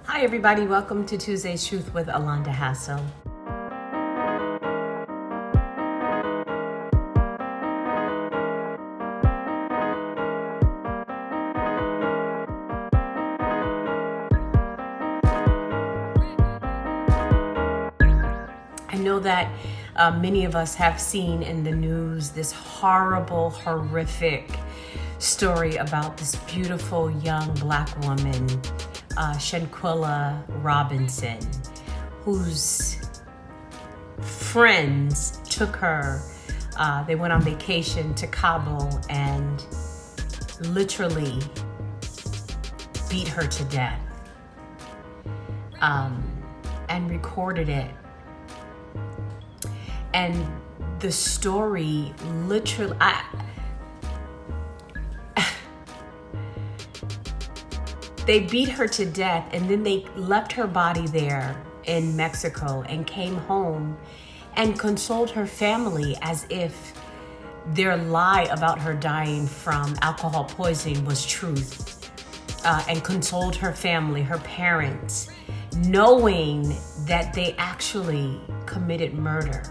Hi everybody, welcome to Tuesday's Truth with Alonda Hassel. I know that many of us have seen in the news this horrible, horrific story about this beautiful young Black woman, Shanquella Robinson, whose friends took her. They went on vacation to Kabul and literally beat her to death and recorded it. And the story literally, they beat her to death and then they left her body there in Mexico and came home and consoled her family as if their lie about her dying from alcohol poisoning was truth, and consoled her family, her parents, knowing that they actually committed murder.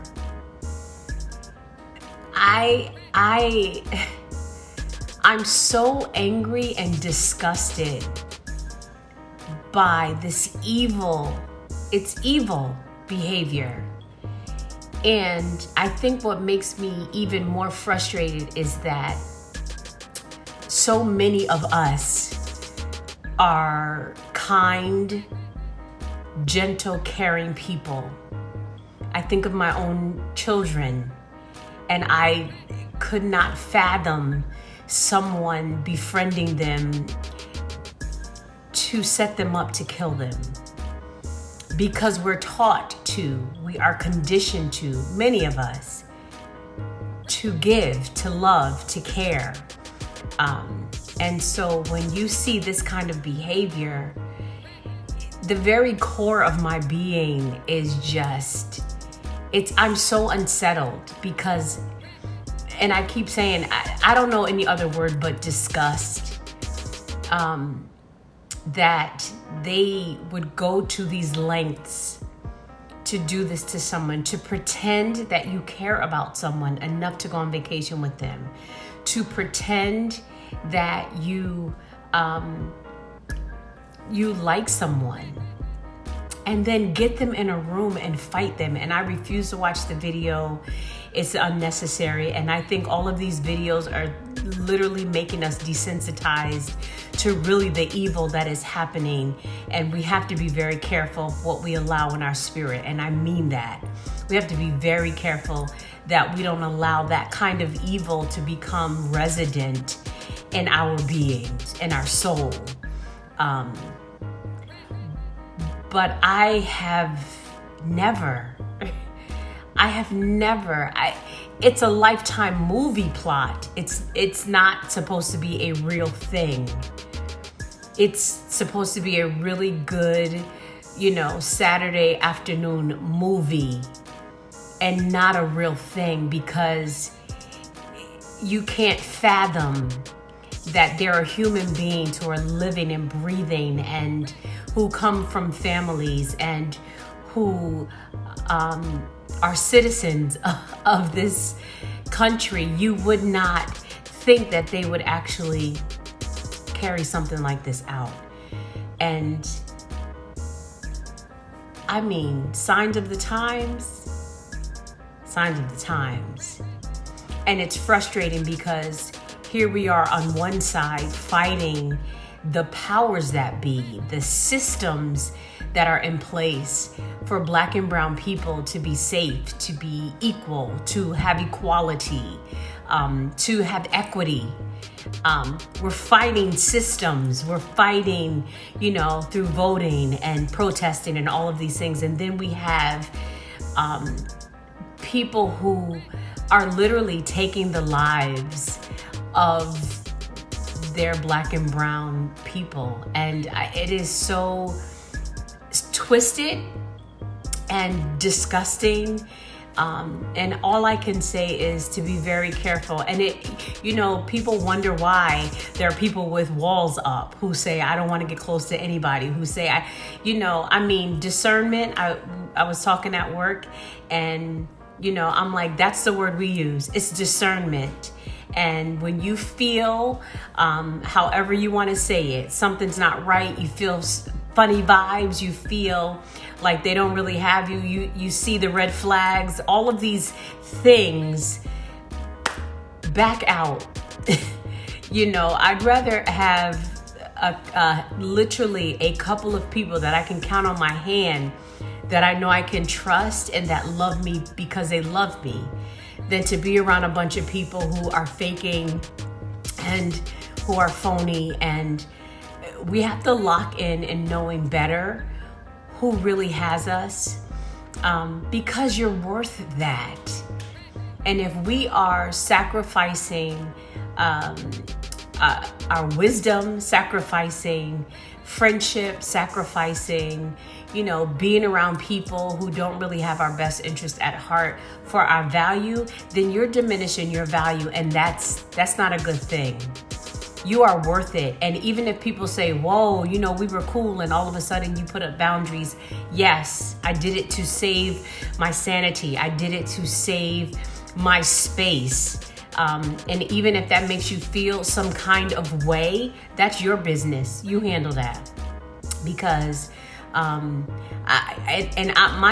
I'm so angry and disgusted by this evil behavior. And I think what makes me even more frustrated is that so many of us are kind, gentle, caring people. I think of my own children, and I could not fathom someone befriending them to set them up to kill them. Because we're taught to, we are conditioned to, many of us, to give, to love, to care. And so when you see this kind of behavior, the very core of my being is just, I'm so unsettled because, and I keep saying, I don't know any other word but disgust, that they would go to these lengths to do this to someone, to pretend that you care about someone enough to go on vacation with them, to pretend that you like someone, and then get them in a room and fight them. And I refuse to watch the video. It's unnecessary. And I think all of these videos are literally making us desensitized to really the evil that is happening. And we have to be very careful what we allow in our spirit. And I mean that. We have to be very careful that we don't allow that kind of evil to become resident in our beings, in our soul. But I have never, it's a Lifetime movie plot. It's not supposed to be a real thing. It's supposed to be a really good, Saturday afternoon movie and not a real thing, because you can't fathom that there are human beings who are living and breathing and who come from families and who are citizens of this country. You would not think that they would actually carry something like this out. And I mean, signs of the times. And it's frustrating because here we are on one side fighting the powers that be, the systems that are in place for Black and brown people to be safe, to be equal, to have equality, to have equity. We're fighting systems. We're fighting, through voting and protesting and all of these things. And then we have people who are literally taking the lives of their Black and brown people. And it is so twisted and disgusting And all I can say is to be very careful. And people wonder why there are people with walls up who say, I don't want to get close to anybody, who say, discernment. I was talking at work and, I'm like, that's the word we use. It's discernment. And when you feel, however you want to say it, something's not right, you feel funny vibes, you feel like they don't really have you see the red flags, all of these things, back out. I'd rather have literally a couple of people that I can count on my hand that I know I can trust and that love me because they love me, than to be around a bunch of people who are faking and who are phony. And we have to lock in knowing better who really has us, because you're worth that. And if we are sacrificing our wisdom, sacrificing friendship, sacrificing, being around people who don't really have our best interest at heart for our value, then you're diminishing your value, and that's not a good thing. You are worth it. And even if people say, whoa, we were cool, and all of a sudden you put up boundaries. Yes, I did it to save my sanity. I did it to save my space. And even if that makes you feel some kind of way, that's your business. You handle that. Because my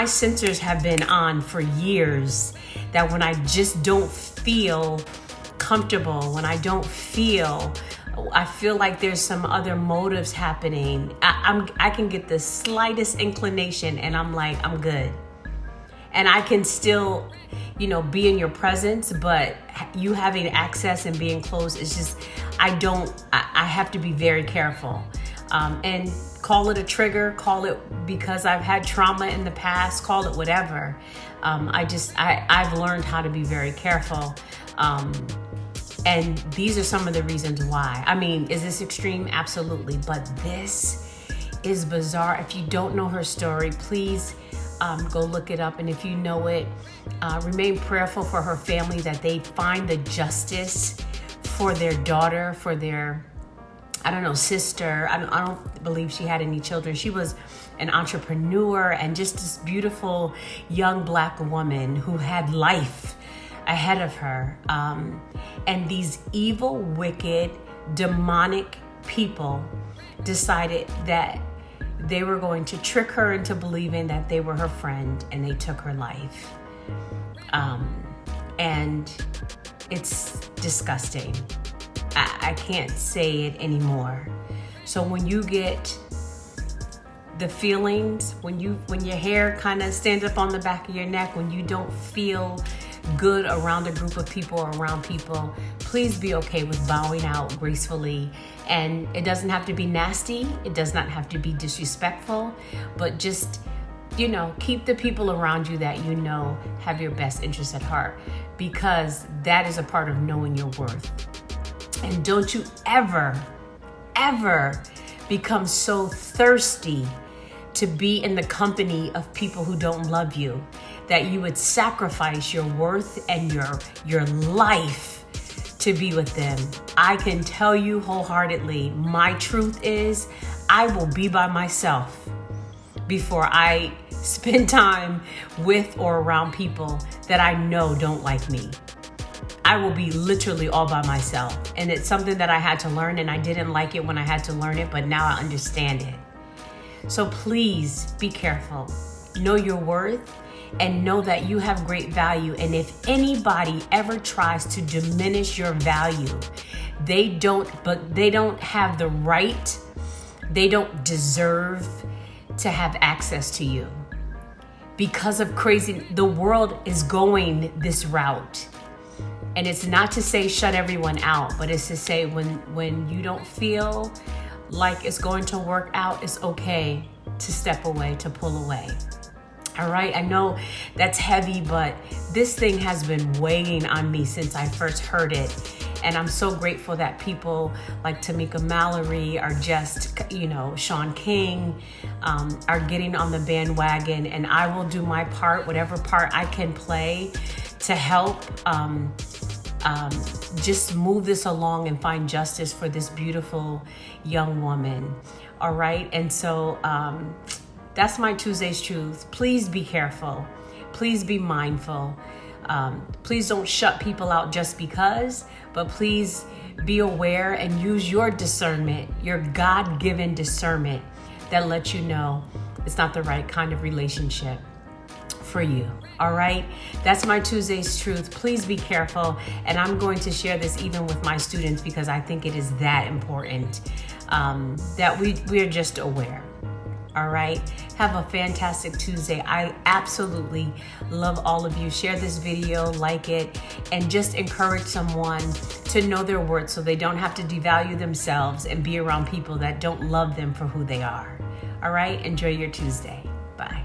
sensors have been on for years, that when I just don't feel comfortable, when I feel like there's some other motives happening, I can get the slightest inclination and I'm like, I'm good. And I can still, be in your presence, but you having access and being close is just, I have to be very careful. And call it a trigger, call it because I've had trauma in the past, call it whatever. I've learned how to be very careful. And these are some of the reasons why. Is this extreme? Absolutely. But this is bizarre. If you don't know her story, please go look it up. And if you know it, remain prayerful for her family, that they find the justice for their daughter, for their, sister. I don't believe she had any children. She was an entrepreneur and just this beautiful young Black woman who had life ahead of her. And these evil, wicked, demonic people decided that they were going to trick her into believing that they were her friend, and they took her life. And it's disgusting. I can't say it anymore. So when you get the feelings, when your hair kind of stands up on the back of your neck, when you don't feel good around a group of people or around people, please be okay with bowing out gracefully. And it doesn't have to be nasty. It does not have to be disrespectful, but just, keep the people around you that have your best interests at heart, because that is a part of knowing your worth. And don't you ever, ever become so thirsty to be in the company of people who don't love you, that you would sacrifice your worth and your life to be with them. I can tell you wholeheartedly, my truth is, I will be by myself before I spend time with or around people that I know don't like me. I will be literally all by myself. And it's something that I had to learn, and I didn't like it when I had to learn it, but now I understand it. So please be careful. Know your worth and know that you have great value. And if anybody ever tries to diminish your value, they don't have the right, they don't deserve to have access to you. Because of the world is going this route. And it's not to say shut everyone out, but it's to say when you don't feel like it's going to work out, it's okay to step away, to pull away. All right, I know that's heavy, but this thing has been weighing on me since I first heard it. And I'm so grateful that people like Tamika Mallory are just, Sean King, are getting on the bandwagon. And I will do my part, whatever part I can play to help just move this along and find justice for this beautiful young woman. All right. And so that's my Tuesday's Truth. Please be careful. Please be mindful. Please don't shut people out just because, but please be aware and use your discernment, your God-given discernment that lets you know it's not the right kind of relationship for you. All right. That's my Tuesday's Truth. Please be careful. And I'm going to share this even with my students because I think it is that important that we are just aware. All right. Have a fantastic Tuesday. I absolutely love all of you. Share this video, like it, and just encourage someone to know their worth so they don't have to devalue themselves and be around people that don't love them for who they are. All right. Enjoy your Tuesday. Bye.